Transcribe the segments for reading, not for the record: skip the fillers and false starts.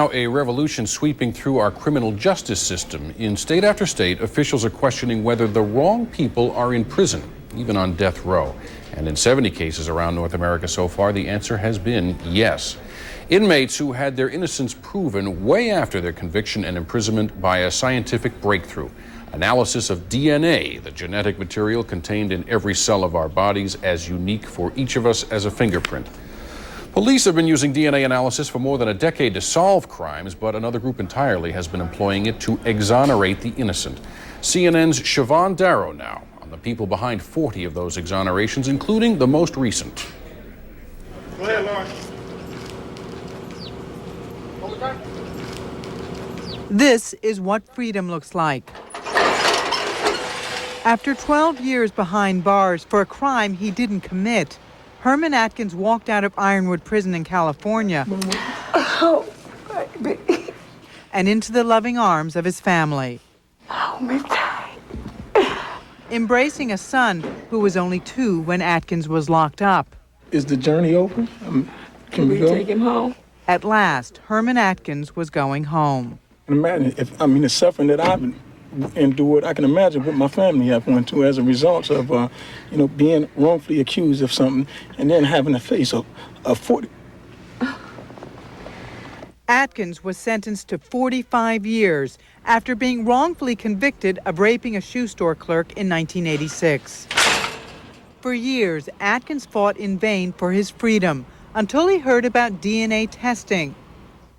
Now, a revolution sweeping through our criminal justice system. In state after state, officials are questioning whether the wrong people are in prison, even on death row. And in 70 cases around North America so far, the answer has been yes. Inmates who had their innocence proven way after their conviction and imprisonment by a scientific breakthrough. Analysis of DNA, the genetic material contained in every cell of our bodies, as unique for each of us as a fingerprint. Police have been using DNA analysis for more than a decade to solve crimes, but another group entirely has been employing it to exonerate the innocent. CNN's Siobhan Darrow now on the people behind 40 of those exonerations, including the most recent. Go ahead, Lauren. This is what freedom looks like. After 12 years behind bars for a crime he didn't commit, Herman Atkins walked out of Ironwood Prison in California and into the loving arms of his family. Embracing a son who was only 2 when Atkins was locked up. Is the journey over? Can we go? Take him home? At last, Herman Atkins was going home. Imagine the suffering that I've endured. I can imagine what my family have went through as a result of, being wrongfully accused of something and then having to face a 40. Atkins was sentenced to 45 years after being wrongfully convicted of raping a shoe store clerk in 1986. For years, Atkins fought in vain for his freedom until he heard about DNA testing.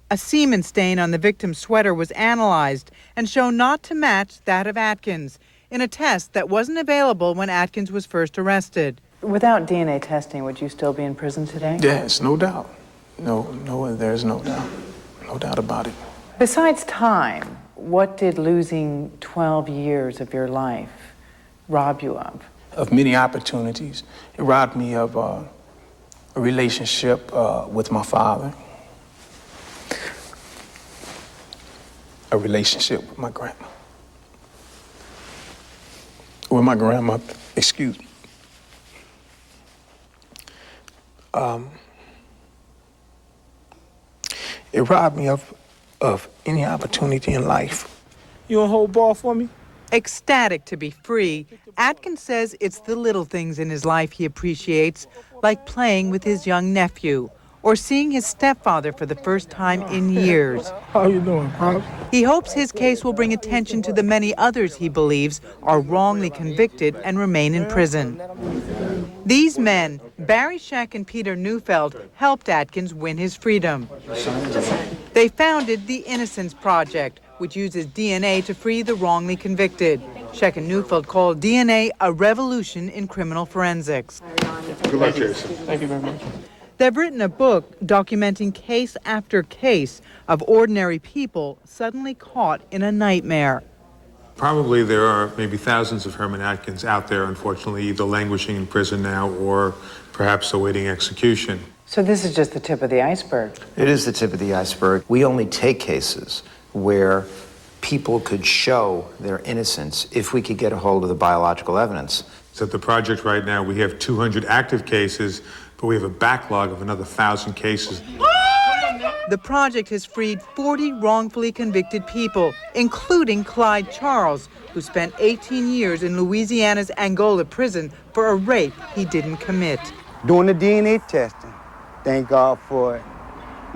A semen stain on the victim's sweater was analyzed and shown not to match that of Atkins in a test that wasn't available when Atkins was first arrested. Without DNA testing, would you still be in prison today? Yes, no doubt. No, there's no doubt. No doubt about it. Besides time, what did losing 12 years of your life rob you of? Of many opportunities. It robbed me of a relationship with my father. A relationship with my grandma. With my grandmother, excuse me. It robbed me of any opportunity in life. You want to hold ball for me? Ecstatic to be free, Atkins says it's the little things in his life he appreciates, like playing with his young nephew or seeing his stepfather for the first time in years. How you doing, Pops? He hopes his case will bring attention to the many others he believes are wrongly convicted and remain in prison. These men, Barry Scheck and Peter Neufeld, helped Atkins win his freedom. They founded the Innocence Project, which uses DNA to free the wrongly convicted. Scheck and Neufeld called DNA a revolution in criminal forensics. Good luck, Jason. Thank you very much. They've written a book documenting case after case of ordinary people suddenly caught in a nightmare. Probably there are maybe thousands of Herman Atkins out there, unfortunately, either languishing in prison now or perhaps awaiting execution. So this is just the tip of the iceberg. It is the tip of the iceberg. We only take cases where people could show their innocence if we could get a hold of the biological evidence. So at the project right now, we have 200 active cases, but we have a backlog of another 1,000 cases. The project has freed 40 wrongfully convicted people, including Clyde Charles, who spent 18 years in Louisiana's Angola prison for a rape he didn't commit. Doing the DNA testing, thank God for it.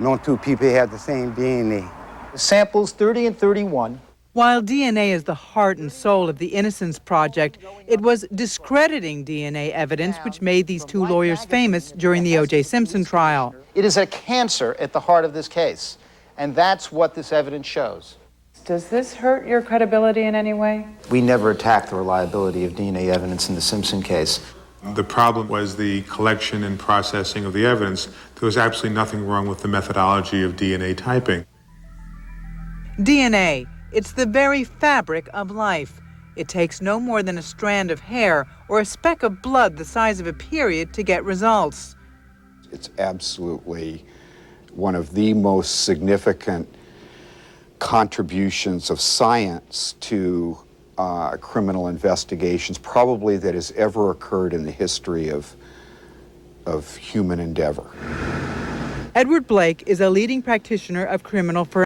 No 2 people have the same DNA. Samples 30 and 31. While DNA is the heart and soul of the Innocence Project, it was discrediting DNA evidence which made these 2 lawyers famous during the O.J. Simpson trial. It is a cancer at the heart of this case, and that's what this evidence shows. Does this hurt your credibility in any way? We never attacked the reliability of DNA evidence in the Simpson case. The problem was the collection and processing of the evidence. There was absolutely nothing wrong with the methodology of DNA typing. DNA, it's the very fabric of life. It takes no more than a strand of hair or a speck of blood the size of a period to get results. It's absolutely one of the most significant contributions of science to criminal investigations, probably that has ever occurred in the history of human endeavor. Edward Blake is a leading practitioner of criminal forensics.